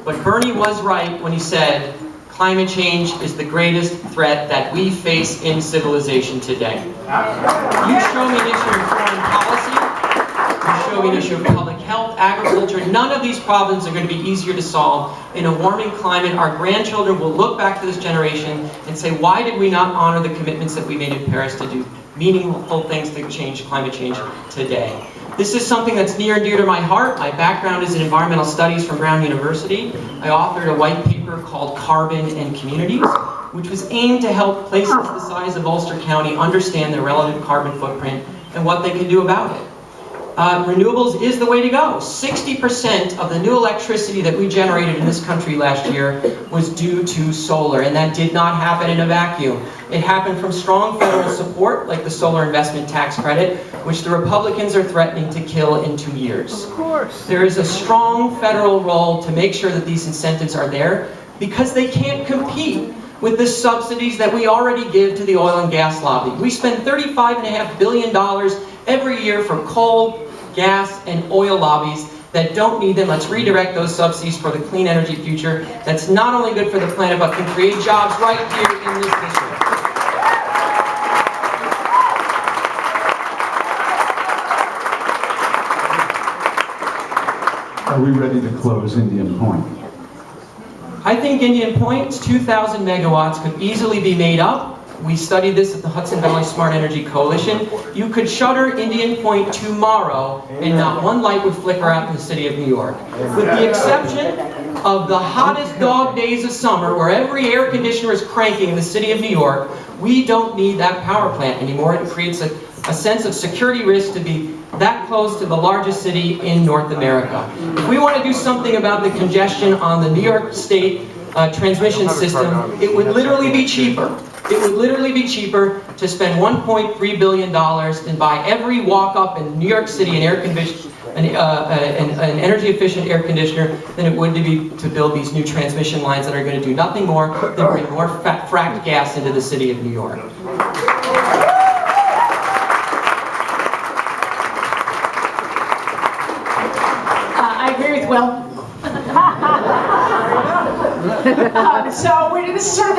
But Bernie was right when he said, climate change is the greatest threat that we face in civilization today. You show me an issue of foreign policy, you show me an issue of public health, agriculture, none of these problems are going to be easier to solve. In a warming climate, our grandchildren will look back to this generation and say, why did we not honor the commitments that we made in Paris to do meaningful things to change climate change today? This is something that's near and dear to my heart. My background is in environmental studies from Brown University. I authored a white paper called Carbon and Communities, which was aimed to help places the size of Ulster County understand their relative carbon footprint and what they can do about it. Renewables is the way to go. 60% of the new electricity that we generated in this country last year was due to solar, and that did not happen in a vacuum. It happened from strong federal support, like the solar investment tax credit, which the Republicans are threatening to kill in 2 years. Of course. There is a strong federal role to make sure that these incentives are there, because they can't compete with the subsidies that we already give to the oil and gas lobby. We spend $35.5 billion every year for coal, gas, and oil lobbies that don't need them. Let's redirect those subsidies for the clean energy future that's not only good for the planet, but can create jobs right here in this district. Are we ready to close Indian Point? I think Indian Point's 2,000 megawatts could easily be made up. We studied this at the Hudson Valley Smart Energy Coalition. You could shutter Indian Point tomorrow and not one light would flicker out in the city of New York. With the exception of the hottest dog days of summer, where every air conditioner is cranking in the city of New York, we don't need that power plant anymore. It creates a sense of security risk to be that close to the largest city in North America. If we want to do something about the congestion on the New York State transmission system, it would literally be cheaper. It would literally be cheaper to spend $1.3 billion and buy every walk-up in New York City an energy-efficient air conditioner than it would to build these new transmission lines that are going to do nothing more than bring more fracked gas into the city of New York. I agree with Will. This is sort of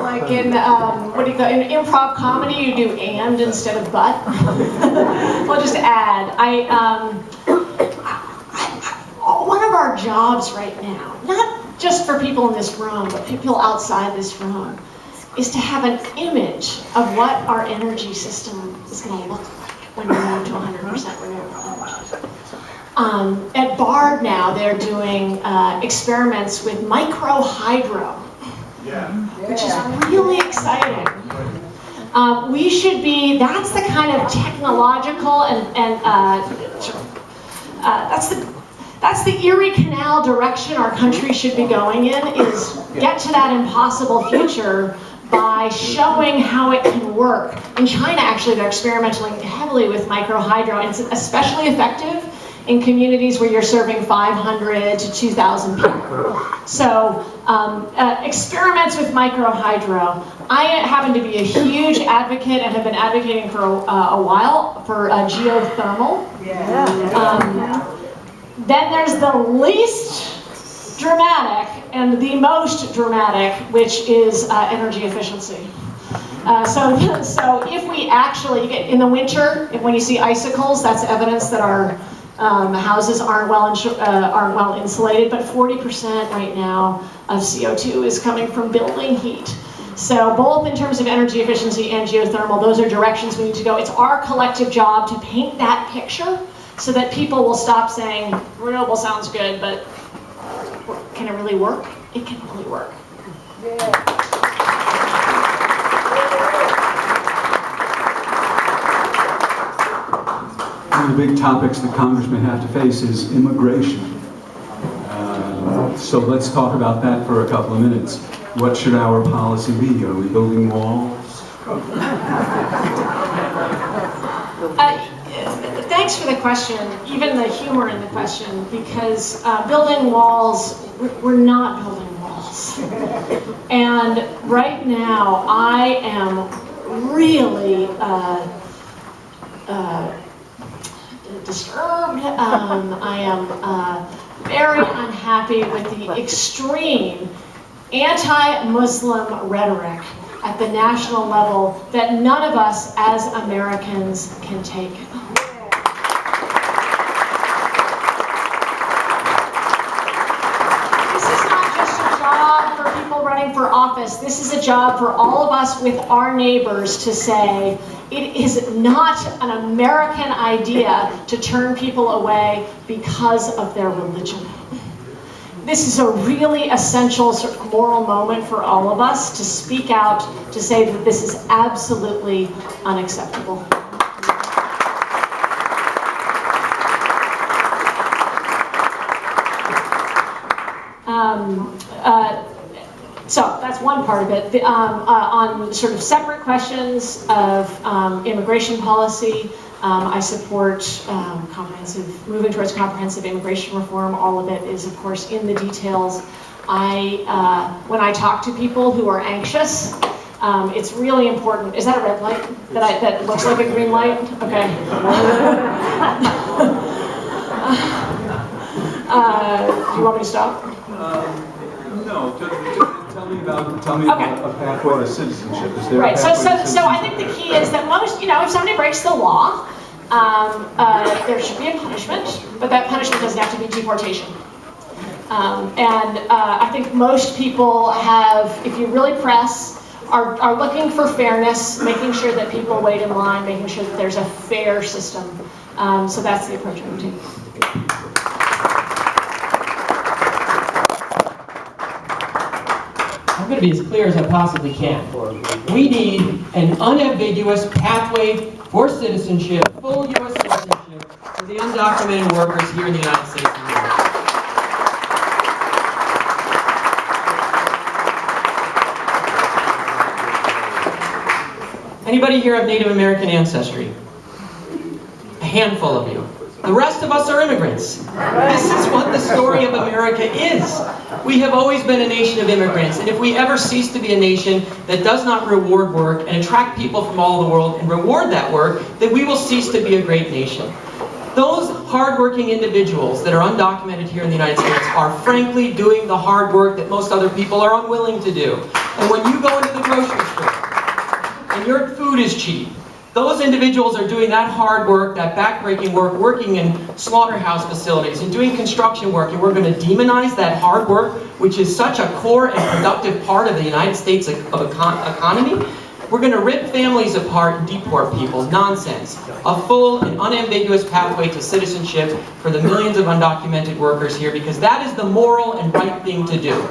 like in, what do you call it, in improv comedy, you do and instead of but. I'll just add, one of our jobs right now, not just for people in this room, but people outside this room, is to have an image of what our energy system is going to look like when we move to 100% renewable energy. At Bard now, they're doing experiments with micro-hydro, which is really exciting. We should be, that's the kind of technological that's the Erie Canal direction our country should be going in, is get to that impossible future by showing how it can work. In China, actually, they're experimenting heavily with micro-hydro, and it's especially effective in communities where you're serving 500 to 2,000 people. So experiments with micro-hydro. I happen to be a huge advocate and have been advocating for a while for geothermal. Then there's the least dramatic and the most dramatic, which is energy efficiency. So if we actually get in the winter, when you see icicles, that's evidence that our houses aren't well insulated, but 40% right now of CO2 is coming from building heat. So both in terms of energy efficiency and geothermal, those are directions we need to go. It's our collective job to paint that picture so that people will stop saying, renewable sounds good, but can it really work? It can really work. One of the big topics that congressmen have to face is immigration. So let's talk about that for a couple of minutes. What should our policy be? Are we building walls? Thanks for the question, even the humor in the question, because building walls, we're not building walls. And right now, I am really disturbed. I am very unhappy with the extreme anti-Muslim rhetoric at the national level that none of us as Americans can take. This is not just a job for people running for office. This is a job for all of us with our neighbors to say, it is not an American idea to turn people away because of their religion. This is a really essential sort of moral moment for all of us to speak out, to say that this is absolutely unacceptable. So that's one part of it. On sort of separate questions of immigration policy, I support moving towards comprehensive immigration reform. All of it is, of course, in the details. When I talk to people who are anxious, it's really important. Is that a red light? That looks like a green light? Okay. Do you want me to stop? No. Tell me Okay. about a pathway to citizenship. Is there Right. a pathway to citizenship? So I think the key is that most, if somebody breaks the law, there should be a punishment, but that punishment doesn't have to be deportation. I think most people have, if you really press, are looking for fairness, making sure that people wait in line, making sure that there's a fair system. So that's the approach I'm taking. I'm going to be as clear as I possibly can. We need an unambiguous pathway for citizenship, full U.S. citizenship, for the undocumented workers here in the United States of America. Anybody here have Native American ancestry? A handful of you. The rest of us are immigrants. This is what the story of America is. We have always been a nation of immigrants, and if we ever cease to be a nation that does not reward work and attract people from all over the world and reward that work, then we will cease to be a great nation. Those hardworking individuals that are undocumented here in the United States are frankly doing the hard work that most other people are unwilling to do. And when you go into the grocery store and your food is cheap, those individuals are doing that hard work, that backbreaking work, working in slaughterhouse facilities and doing construction work, and we're going to demonize that hard work, which is such a core and productive part of the United States economy. We're going to rip families apart and deport people. Nonsense. A full and unambiguous pathway to citizenship for the millions of undocumented workers here, because that is the moral and right thing to do.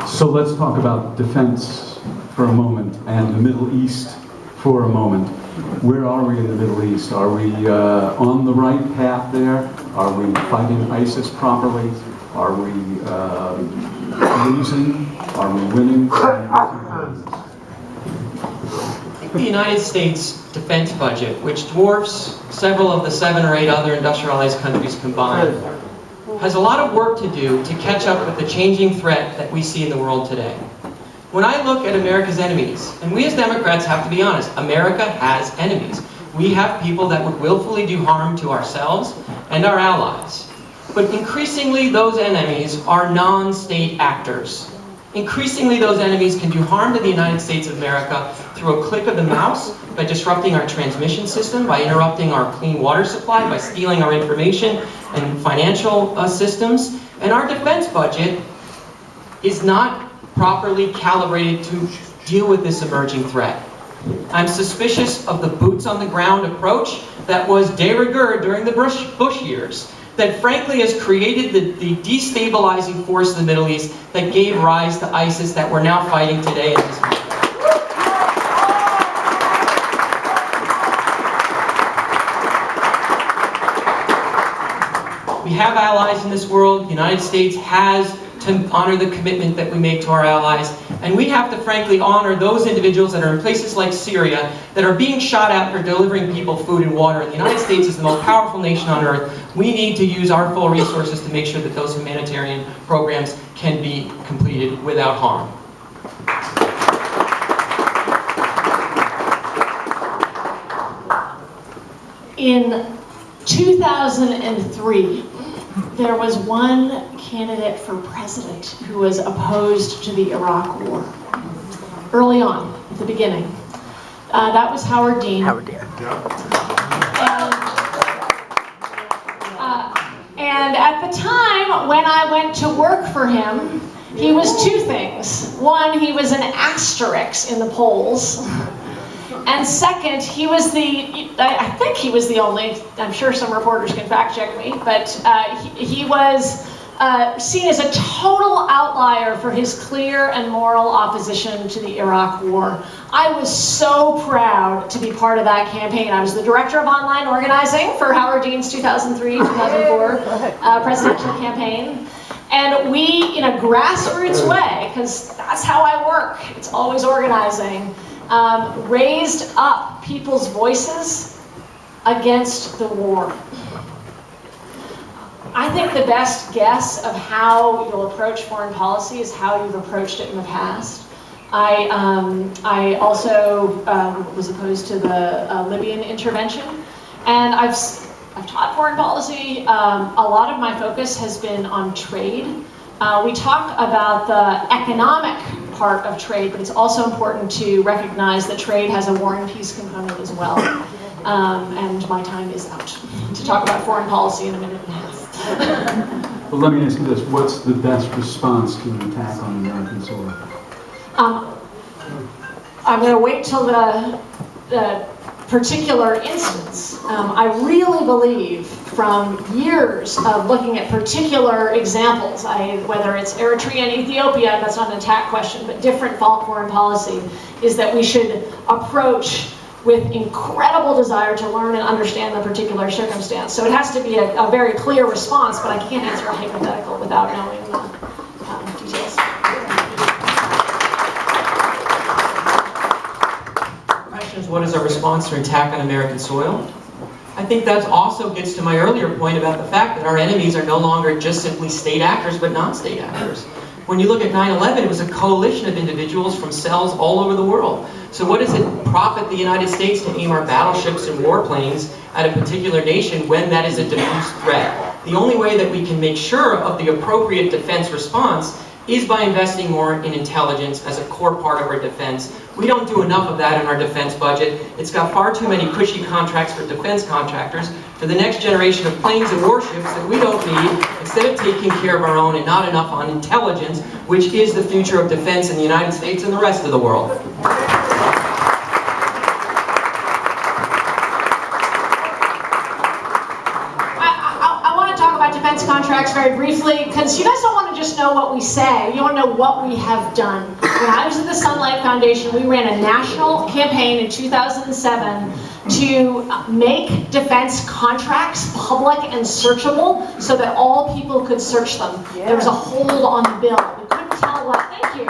So let's talk about defense for a moment and the Middle East for a moment. Where are we in the Middle East? Are we on the right path there? Are we fighting ISIS properly? Are we losing? Are we winning? The United States defense budget, which dwarfs several of the 7 or 8 other industrialized countries combined, has a lot of work to do to catch up with the changing threat that we see in the world today. When I look at America's enemies, and we as Democrats have to be honest, America has enemies. We have people that would willfully do harm to ourselves and our allies. But increasingly those enemies are non-state actors. Increasingly those enemies can do harm to the United States of America through a click of the mouse, by disrupting our transmission system, by interrupting our clean water supply, by stealing our information and financial systems. And our defense budget is not properly calibrated to deal with this emerging threat. I'm suspicious of the boots on the ground approach that was de rigueur during the Bush years, that frankly has created the destabilizing force in the Middle East that gave rise to ISIS that we're now fighting today in this country. We have allies in this world. The United States has to honor the commitment that we make to our allies. And we have to frankly honor those individuals that are in places like Syria that are being shot at for delivering people food and water. And the United States is the most powerful nation on earth. We need to use our full resources to make sure that those humanitarian programs can be completed without harm. In 2003, there was one candidate for president who was opposed to the Iraq War. Early on, at the beginning. That was Howard Dean. And at the time when I went to work for him, he was two things. One, he was an asterisk in the polls. And second, I think he was the only, I'm sure some reporters can fact check me, but he was seen as a total outlier for his clear and moral opposition to the Iraq War. I was so proud to be part of that campaign. I was the director of online organizing for Howard Dean's 2003-2004 presidential campaign. And we, in a grassroots way, because that's how I work, it's always organizing, raised up people's voices against the war. I think the best guess of how you'll approach foreign policy is how you've approached it in the past. I also was opposed to the Libyan intervention, and I've taught foreign policy. A lot of my focus has been on trade. We talk about the economic part of trade, but it's also important to recognize that trade has a war and peace component as well. And my time is out to talk about foreign policy in a minute and a half. Well, let me ask you this. What's the best response to an attack on American soil? I'm going to wait till the particular instance. I really believe from years of looking at particular examples, whether it's Eritrea and Ethiopia, that's not an attack question, but different foreign policy, is that we should approach with incredible desire to learn and understand the particular circumstance. So it has to be a very clear response, but I can't answer a hypothetical without knowing the details. The question is, what is our response to an attack on American soil? I think that also gets to my earlier point about the fact that our enemies are no longer just simply state actors, but non-state actors. When you look at 9/11, it was a coalition of individuals from cells all over the world. So what does it profit the United States to aim our battleships and warplanes at a particular nation when that is a diffuse threat? The only way that we can make sure of the appropriate defense response is by investing more in intelligence as a core part of our defense. We don't do enough of that in our defense budget. It's got far too many cushy contracts for defense contractors for the next generation of planes and warships that we don't need, instead of taking care of our own, and not enough on intelligence, which is the future of defense in the United States and the rest of the world. Contracts very briefly, because you guys don't want to just know what we say, you want to know what we have done. When I was at the Sunlight Foundation, we ran a national campaign in 2007 to make defense contracts public and searchable so that all people could search them. There was a hold on the bill. We couldn't tell what, thank you.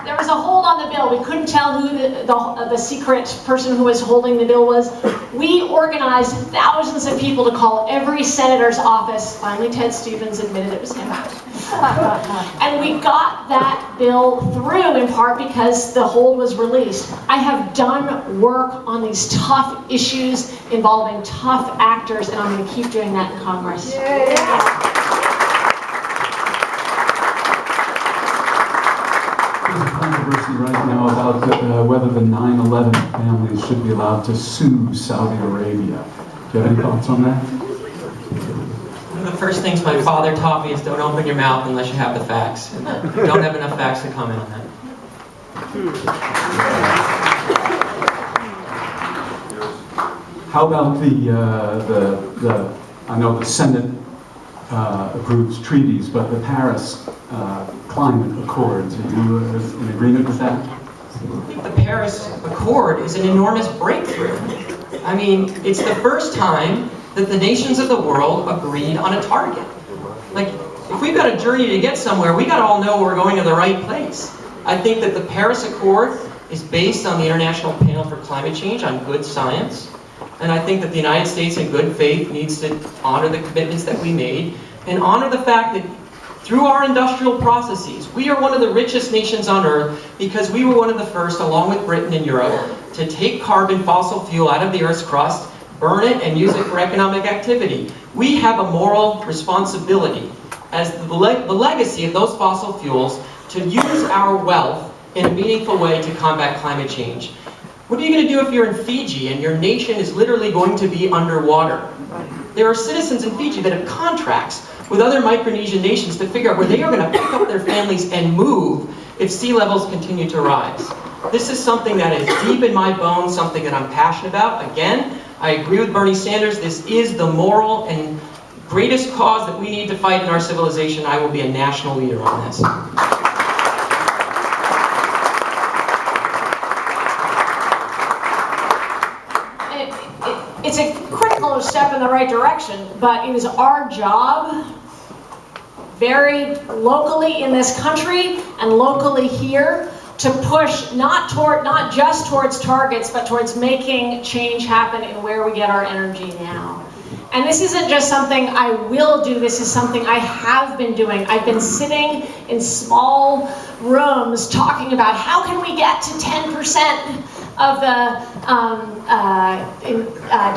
There was a hold on the bill. We couldn't tell who the secret person who was holding the bill was. We organized thousands of people to call every senator's office. Finally, Ted Stevens admitted it was him. And we got that bill through in part because the hold was released. I have done work on these tough issues involving tough actors, and I'm going to keep doing that in Congress. There's a controversy right now about whether the 9/11 families should be allowed to sue Saudi Arabia. Do you have any thoughts on that? One of the first things my father taught me is don't open your mouth unless you have the facts. And we don't have enough facts to comment on that. How about I know the Senate approves treaties, but the Paris Climate Accords, are you in agreement with that? I think the Paris Accord is an enormous breakthrough. I mean, it's the first time that the nations of the world agreed on a target. Like, if we've got a journey to get somewhere, we got to all know we're going to the right place. I think that the Paris Accord is based on the International Panel for Climate Change on good science. And I think that the United States in good faith needs to honor the commitments that we made and honor the fact that through our industrial processes, we are one of the richest nations on Earth because we were one of the first, along with Britain and Europe, to take carbon fossil fuel out of the Earth's crust, burn it, and use it for economic activity. We have a moral responsibility as the legacy of those fossil fuels to use our wealth in a meaningful way to combat climate change. What are you going to do if you're in Fiji and your nation is literally going to be underwater? There are citizens in Fiji that have contracts with other Micronesian nations to figure out where they are going to pick up their families and move if sea levels continue to rise. This is something that is deep in my bones, something that I'm passionate about. Again, I agree with Bernie Sanders. This is the moral and greatest cause that we need to fight in our civilization. I will be a national leader on this. It's a critical step in the right direction, but it is our job, very locally in this country and locally here, to push not just towards targets, but towards making change happen in where we get our energy now. And this isn't just something I will do, this is something I have been doing. I've been sitting in small rooms talking about how can we get to 10% of the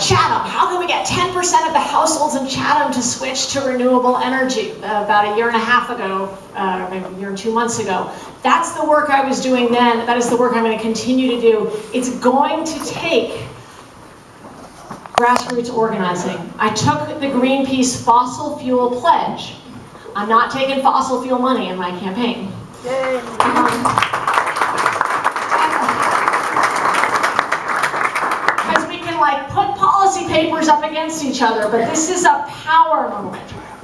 Chatham. How can we get 10% of the households in Chatham to switch to renewable energy? About a year and a half ago, maybe a year and 2 months ago. That's the work I was doing then. That is the work I'm going to continue to do. It's going to take grassroots organizing. I took the Greenpeace fossil fuel pledge. I'm not taking fossil fuel money in my campaign. Like put policy papers up against each other, but this is a power moment.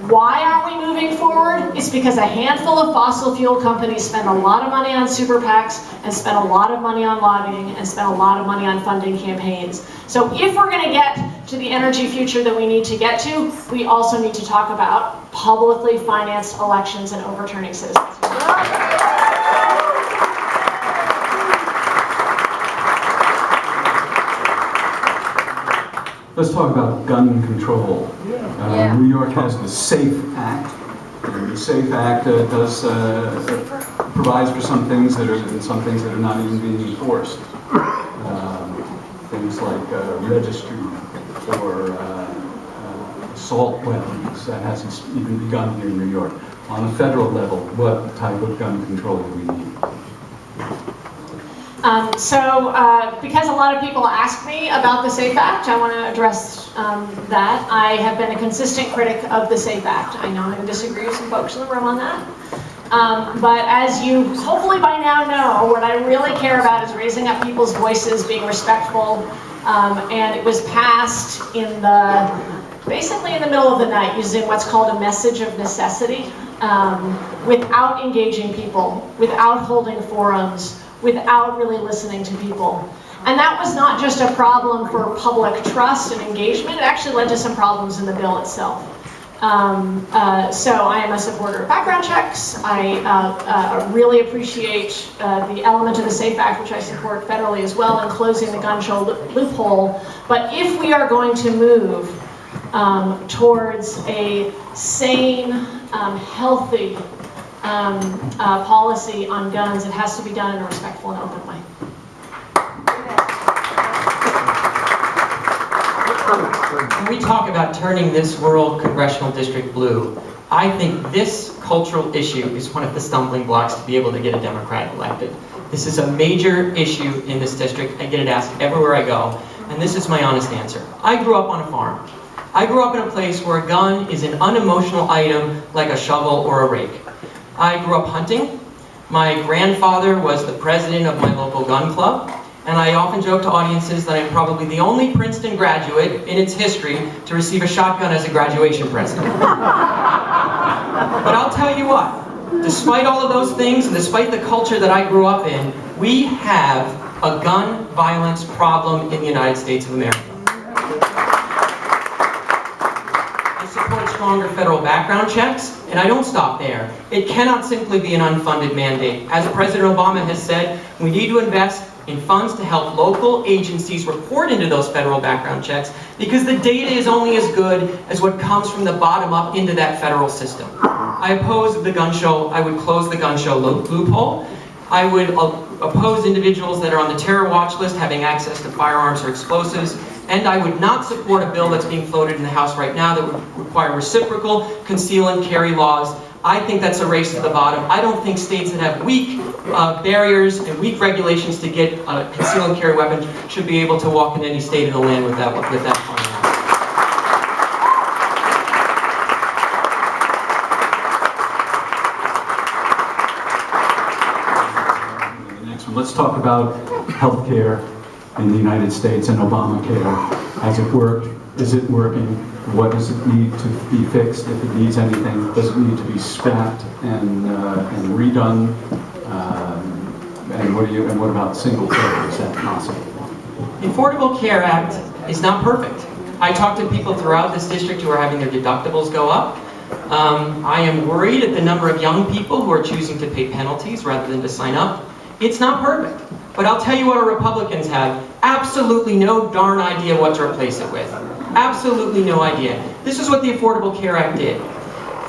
Why are we moving forward? It's because a handful of fossil fuel companies spend a lot of money on super PACs and spend a lot of money on lobbying and spend a lot of money on funding campaigns. So if we're going to get to the energy future that we need to get to, we also need to talk about publicly financed elections and overturning citizens. Let's talk about gun control. New York has the SAFE Act. And the SAFE Act provides for some things that are not even being enforced. Things like registry for assault weapons. That hasn't even begun here in New York. On a federal level, what type of gun control do we need? Because a lot of people ask me about the SAFE Act, I want to address that. I have been a consistent critic of the SAFE Act. I know I'm going to disagree with some folks in the room on that. But as you hopefully by now know, what I really care about is raising up people's voices, being respectful, and it was passed basically in the middle of the night, using what's called a message of necessity, without engaging people, without holding forums, without really listening to people. And that was not just a problem for public trust and engagement, it actually led to some problems in the bill itself. So I am a supporter of background checks. I really appreciate the element of the SAFE Act, which I support federally as well, in closing the gun show loophole. But if we are going to move towards a sane, healthy policy on guns, it has to be done in a respectful and open way. When we talk about turning this rural congressional district blue, I think this cultural issue is one of the stumbling blocks to be able to get a Democrat elected. This is a major issue in this district. I get it asked everywhere I go, and this is my honest answer. I grew up on a farm. I grew up in a place where a gun is an unemotional item like a shovel or a rake. I grew up hunting. My grandfather was the president of my local gun club, and I often joke to audiences that I'm probably the only Princeton graduate in its history to receive a shotgun as a graduation present. But I'll tell you what, despite all of those things, and despite the culture that I grew up in, we have a gun violence problem in the United States of America. Support stronger federal background checks, and I don't stop there. It cannot simply be an unfunded mandate. As President Obama has said, we need to invest in funds to help local agencies report into those federal background checks, because the data is only as good as what comes from the bottom up into that federal system. I oppose the gun show. I would close the gun show loophole. I would oppose individuals that are on the terror watch list having access to firearms or explosives, And I would not support a bill that's being floated in the House right now that would require reciprocal conceal and carry laws. I think that's a race to the bottom. I don't think states that have weak barriers and weak regulations to get a conceal and carry weapon should be able to walk in any state of the land with that firearm. Let's talk about healthcare in the United States and Obamacare. Has it worked? Is it working? What does it need to be fixed? If it needs anything, does it need to be scrapped and redone? And what about single payer? Is that possible? The Affordable Care Act is not perfect. I talk to people throughout this district who are having their deductibles go up. I am worried at the number of young people who are choosing to pay penalties rather than to sign up. It's not perfect, but I'll tell you what our Republicans have absolutely no darn idea what to replace it with. Absolutely no idea. This is what the Affordable Care Act did.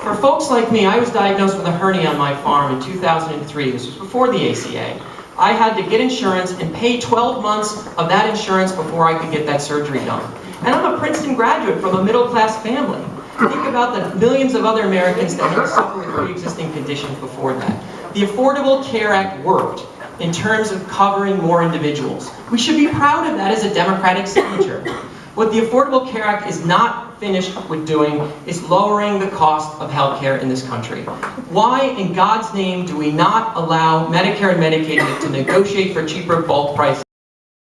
For folks like me, I was diagnosed with a hernia on my farm in 2003. This was before the ACA. I had to get insurance and pay 12 months of that insurance before I could get that surgery done. And I'm a Princeton graduate from a middle-class family. Think about the millions of other Americans that had to suffer with pre-existing conditions before that. The Affordable Care Act worked in terms of covering more individuals. We should be proud of that as a Democratic signature. What the Affordable Care Act is not finished with doing is lowering the cost of health care in this country. Why in God's name do we not allow Medicare and Medicaid to negotiate for cheaper bulk prices?